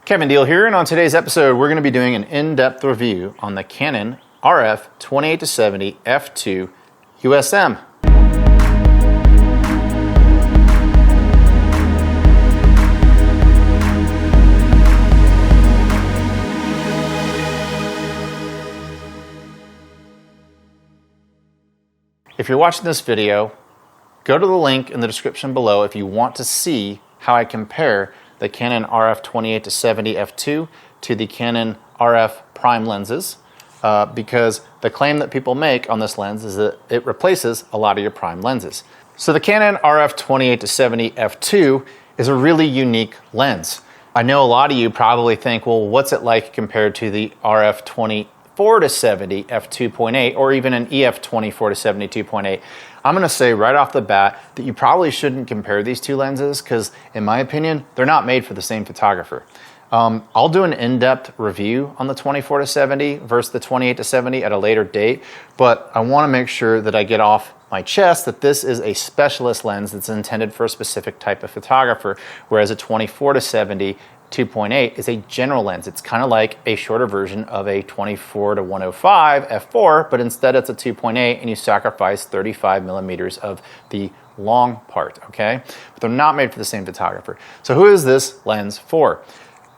Kevin Deal here, and on today's episode we're going to be doing an in-depth review on the Canon RF 28-70 f2 USM. If you're watching this video, go to the link in the description below if you want to see how I compare the Canon RF 28-70 f2 to the Canon RF prime lenses, because the claim that people make on this lens is that it replaces a lot of your prime lenses. So the Canon RF 28-70 f2 is a really unique lens. I know a lot of you probably think, well, what's it like compared to the RF 24-70 f2.8 or even an EF 24-70 2.8? I'm going to say right off the bat that you probably shouldn't compare these two lenses because, in my opinion, they're not made for the same photographer. I'll do an in-depth review on the 24-70 versus the 28-70 at a later date, but I want to make sure that I get off my chest that this is a specialist lens that's intended for a specific type of photographer, whereas a 24-70 2.8 is a general lens. It's kind of like a shorter version of a 24-105 f4, but instead it's a 2.8 and you sacrifice 35 millimeters of the long part, okay? But they're not made for the same photographer. So who is this lens for?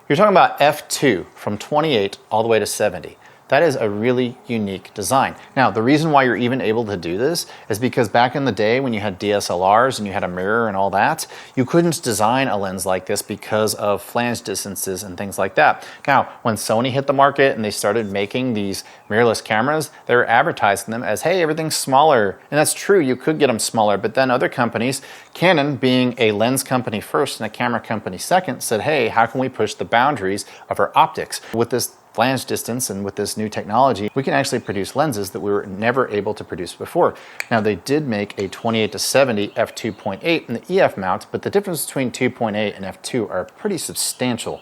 You're talking about f2 from 28 all the way to 70. That is a really unique design. Now, the reason why you're even able to do this is because back in the day when you had DSLRs and you had a mirror and all that, you couldn't design a lens like this because of flange distances and things like that. Now, when Sony hit the market and they started making these mirrorless cameras, they were advertising them as, hey, everything's smaller. And that's true, you could get them smaller, but then other companies, Canon being a lens company first and a camera company second, said, hey, how can we push the boundaries of our optics? With this flange distance and with this new technology, we can actually produce lenses that we were never able to produce before. Now, they did make a 28-70 f2.8 in the EF mount, but the difference between 2.8 and f2 are pretty substantial.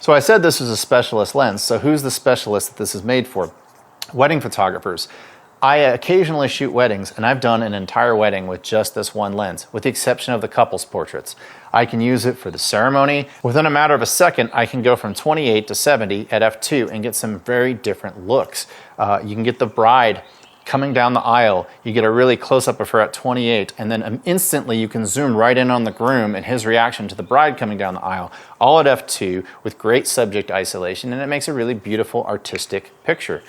So I said this is a specialist lens, so who's the specialist that this is made for? Wedding photographers. I occasionally shoot weddings, and I've done an entire wedding with just this one lens, with the exception of the couple's portraits. I can use it for the ceremony. Within a matter of a second, I can go from 28 to 70 at f2 and get some very different looks. You can get the bride coming down the aisle. You get a really close-up of her at 28, and then instantly you can zoom right in on the groom and his reaction to the bride coming down the aisle, all at f2 with great subject isolation, and it makes a really beautiful artistic picture.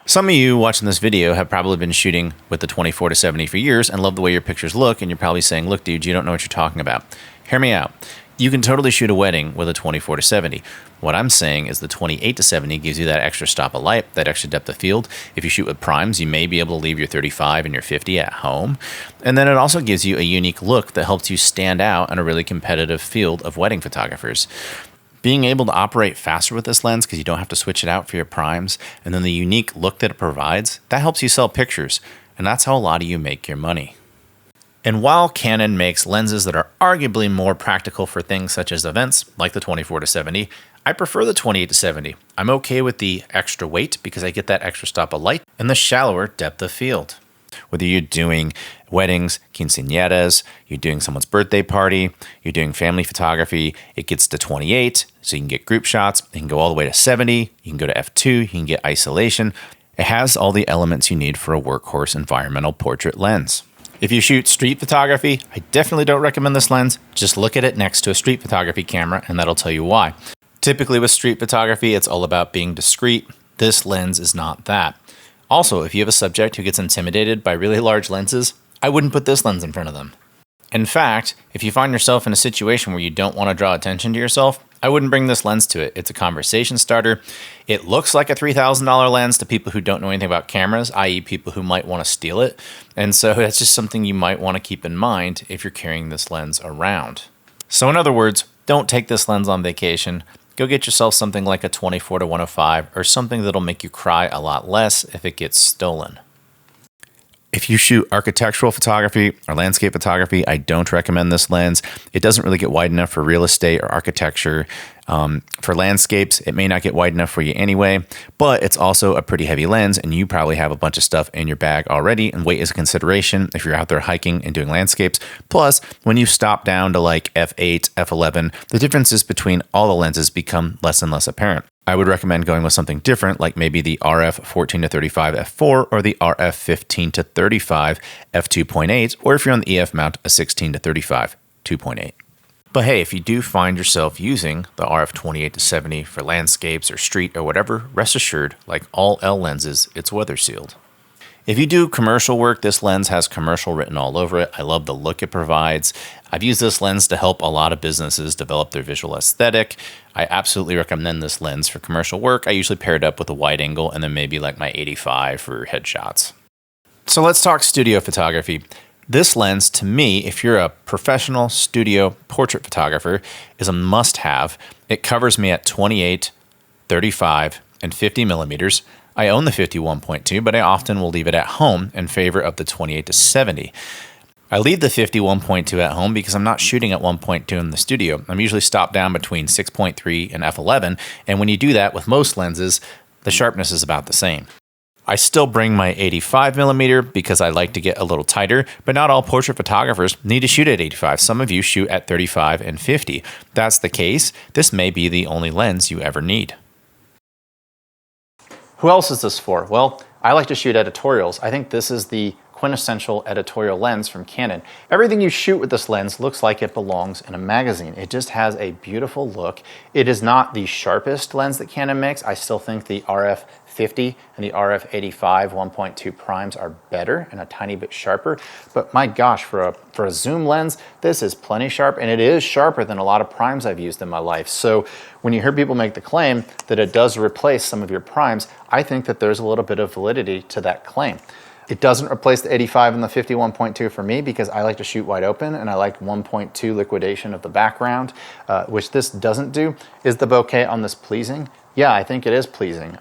Some of you watching this video have probably been shooting with the 24-70 for years and love the way your pictures look, and you're probably saying, look, dude, you don't know what you're talking about. Hear me out. You can totally shoot a wedding with a 24-70. What I'm saying is the 28-70 gives you that extra stop of light, that extra depth of field. If you shoot with primes, you may be able to leave your 35 and your 50 at home. And then it also gives you a unique look that helps you stand out in a really competitive field of wedding photographers. Being able to operate faster with this lens because you don't have to switch it out for your primes, and then the unique look that it provides, that helps you sell pictures, and that's how a lot of you make your money. And while Canon makes lenses that are arguably more practical for things such as events, like the 24-70, I prefer the 28-70. I'm okay with the extra weight because I get that extra stop of light and the shallower depth of field. Whether you're doing weddings, quinceañeras, you're doing someone's birthday party, you're doing family photography, it gets to 28, so you can get group shots. You can go all the way to 70, you can go to f2, you can get isolation. It has all the elements you need for a workhorse environmental portrait lens. If you shoot street photography, I definitely don't recommend this lens. Just look at it next to a street photography camera and that'll tell you why. Typically with street photography, it's all about being discreet. This lens is not that. Also, if you have a subject who gets intimidated by really large lenses, I wouldn't put this lens in front of them. In fact, if you find yourself in a situation where you don't want to draw attention to yourself, I wouldn't bring this lens to it. It's a conversation starter. It looks like a $3,000 lens to people who don't know anything about cameras, i.e. people who might want to steal it. And so that's just something you might want to keep in mind if you're carrying this lens around. So in other words, don't take this lens on vacation. Go get yourself something like a 24-105 or something that'll make you cry a lot less if it gets stolen. If you shoot architectural photography or landscape photography, I don't recommend this lens. It doesn't really get wide enough for real estate or architecture. For landscapes, it may not get wide enough for you anyway, but it's also a pretty heavy lens, and you probably have a bunch of stuff in your bag already, and weight is a consideration if you're out there hiking and doing landscapes. Plus, when you stop down to like f8, f11, the differences between all the lenses become less and less apparent. I would recommend going with something different, like maybe the RF 14 to 35 f4 or the RF 15 to 35 f2.8, or if you're on the EF mount, a 16 to 35 2.8. But hey, if you do find yourself using the RF 28 to 70 for landscapes or street or whatever, rest assured, like all L lenses, it's weather sealed. If you do commercial work, this lens has commercial written all over it. I love the look it provides. I've used this lens to help a lot of businesses develop their visual aesthetic. I absolutely recommend this lens for commercial work. I usually pair it up with a wide angle and then maybe like my 85 for headshots. So let's talk studio photography. This lens, to me, if you're a professional studio portrait photographer, is a must-have. It covers me at 28, 35, and 50 millimeters. I own the 51.2, but I often will leave it at home in favor of the 28 to 70. I leave the 51.2 at home because I'm not shooting at 1.2 in the studio. I'm usually stopped down between 6.3 and f11, and when you do that with most lenses, the sharpness is about the same. I still bring my 85 millimeter because I like to get a little tighter, but not all portrait photographers need to shoot at 85. Some of you shoot at 35 and 50. If that's the case, this may be the only lens you ever need. Who else is this for? Well, I like to shoot editorials. I think this is the quintessential editorial lens from Canon. Everything you shoot with this lens looks like it belongs in a magazine. It just has a beautiful look. It is not the sharpest lens that Canon makes. I still think the RF 50 and the RF 85 1.2 primes are better and a tiny bit sharper. But my gosh, for a zoom lens, this is plenty sharp, and it is sharper than a lot of primes I've used in my life. So when you hear people make the claim that it does replace some of your primes, I think that there's a little bit of validity to that claim. It doesn't replace the 85 and the 51.2 for me because I like to shoot wide open and I like 1.2 liquidation of the background, which this doesn't do. Is the bokeh on this pleasing? Yeah, I think it is pleasing,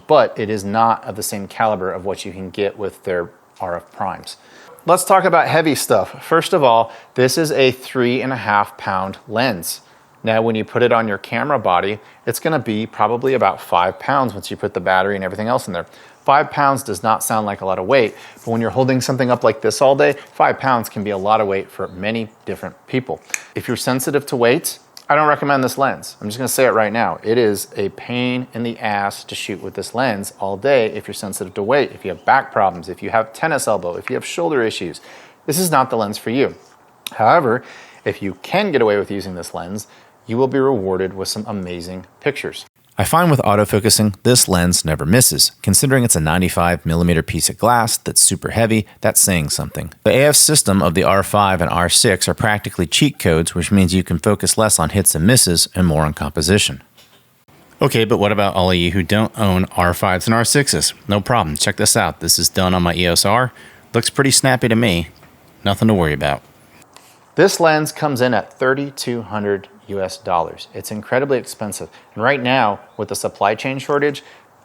but it is not of the same caliber of what you can get with their RF primes. Let's talk about heavy stuff. First of all, this is a 3.5 pound lens. Now, when you put it on your camera body, it's gonna be probably about 5 pounds once you put the battery and everything else in there. 5 pounds does not sound like a lot of weight, but when you're holding something up like this all day, 5 pounds can be a lot of weight for many different people. If you're sensitive to weight, I don't recommend this lens. I'm just gonna say it right now. It is a pain in the ass to shoot with this lens all day if you're sensitive to weight, if you have back problems, if you have tennis elbow, if you have shoulder issues. This is not the lens for you. However, if you can get away with using this lens, you will be rewarded with some amazing pictures. I find with autofocusing, this lens never misses. Considering it's a 95 millimeter piece of glass that's super heavy, that's saying something. The AF system of the R5 and R6 are practically cheat codes, which means you can focus less on hits and misses and more on composition. Okay, but what about all of you who don't own R5s and R6s? No problem, check this out. This is done on my EOS R. Looks pretty snappy to me. Nothing to worry about. This lens comes in at $3,200 US. It's incredibly expensive. And right now, with the supply chain shortage,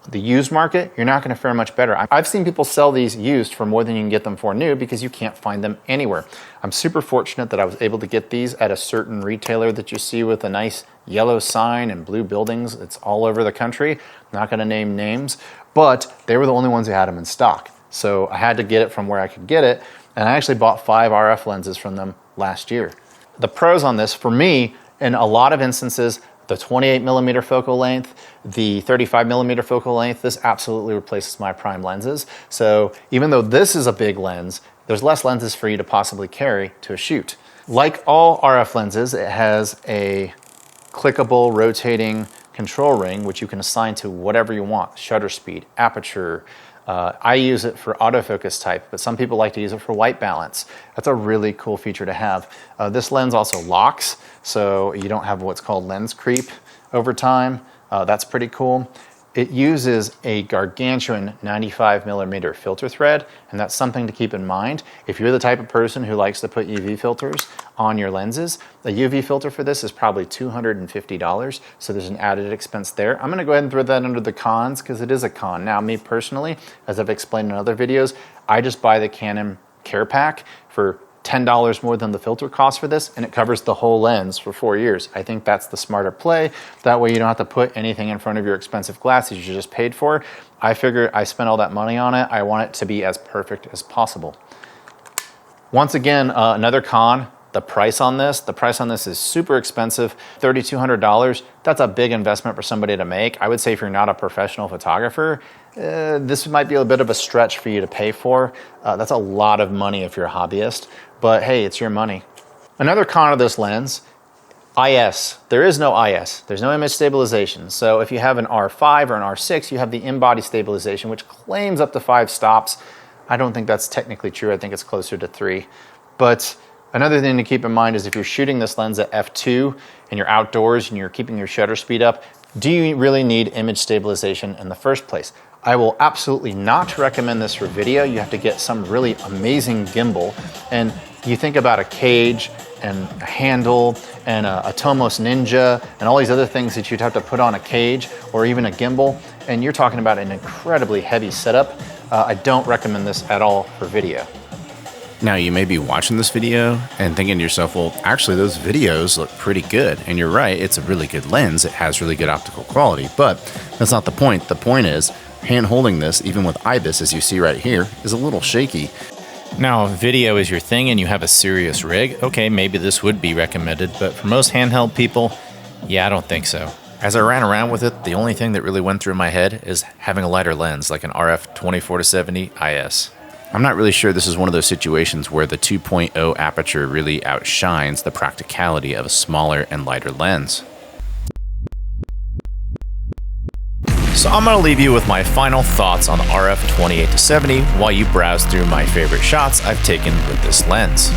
the used market, you're not gonna fare much better. I've seen people sell these used for more than you can get them for new because you can't find them anywhere. I'm super fortunate that I was able to get these at a certain retailer that you see with a nice yellow sign and blue buildings. It's all over the country. I'm not gonna name names, but they were the only ones who had them in stock. So I had to get it from where I could get it. And I actually bought 5 RF lenses from them last year. The pros on this, for me, in a lot of instances, the 28 millimeter focal length, the 35 millimeter focal length, this absolutely replaces my prime lenses. So even though this is a big lens, there's less lenses for you to possibly carry to a shoot. Like all RF lenses, it has a clickable rotating control ring, which you can assign to whatever you want, shutter speed, aperture. I use it for autofocus type, but some people like to use it for white balance. That's a really cool feature to have. This lens also locks, so you don't have what's called lens creep over time. That's pretty cool. it uses a gargantuan 95mm filter thread, and that's something to keep in mind. If you're the type of person who likes to put UV filters on your lenses, the UV filter for this is probably $250, so there's an added expense there. I'm gonna go ahead and throw that under the cons because it is a con. Now, me personally, as I've explained in other videos, I just buy the Canon Care Pack for $10 more than the filter cost for this, and it covers the whole lens for 4 years. I think that's the smarter play. That way you don't have to put anything in front of your expensive glasses you just paid for. I figure I spent all that money on it. I want it to be as perfect as possible. Once again, another con, the price on this. The price on this is super expensive, $3,200. That's a big investment for somebody to make. I would say if you're not a professional photographer, this might be a bit of a stretch for you to pay for. That's a lot of money if you're a hobbyist, but hey, it's your money. Another con of this lens, IS. There is no IS. There's no image stabilization. So if you have an R5 or an R6, you have the in-body stabilization, which claims up to 5 stops. I don't think that's technically true. I think it's closer to 3. But another thing to keep in mind is if you're shooting this lens at f2 and you're outdoors and you're keeping your shutter speed up, do you really need image stabilization in the first place? I will absolutely not recommend this for video. You have to get some really amazing gimbal. And you think about a cage and a handle and a Tomos Ninja and all these other things that you'd have to put on a cage or even a gimbal, and you're talking about an incredibly heavy setup. I don't recommend this at all for video. Now, you may be watching this video and thinking to yourself, well, actually those videos look pretty good. And you're right, it's a really good lens. It has really good optical quality, but that's not the point. The point is, hand holding this, even with IBIS, as you see right here, is a little shaky. Now, if video is your thing and you have a serious rig, okay, maybe this would be recommended, but for most handheld people, yeah, I don't think so. As I ran around with it, the only thing that really went through my head is having a lighter lens, like an RF 24-70 IS. I'm not really sure this is one of those situations where the 2.0 aperture really outshines the practicality of a smaller and lighter lens. So I'm going to leave you with my final thoughts on the RF 28-70 while you browse through my favorite shots I've taken with this lens.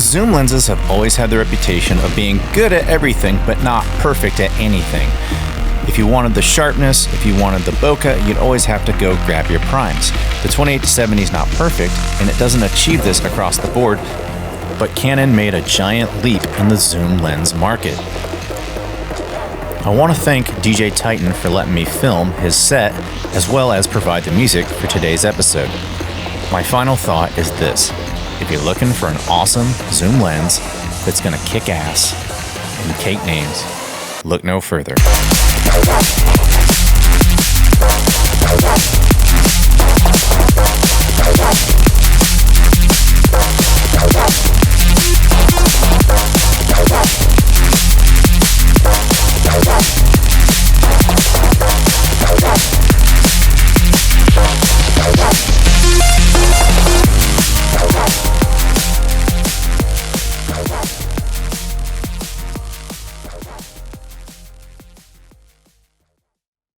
Zoom lenses have always had the reputation of being good at everything but not perfect at anything. If you wanted the sharpness, if you wanted the bokeh, you'd always have to go grab your primes. The 28-70 is not perfect, and it doesn't achieve this across the board, but Canon made a giant leap in the zoom lens market. I want to thank DJ Titan for letting me film his set, as well as provide the music for today's episode. My final thought is this: if you're looking for an awesome zoom lens that's going to kick ass and cake names, look no further.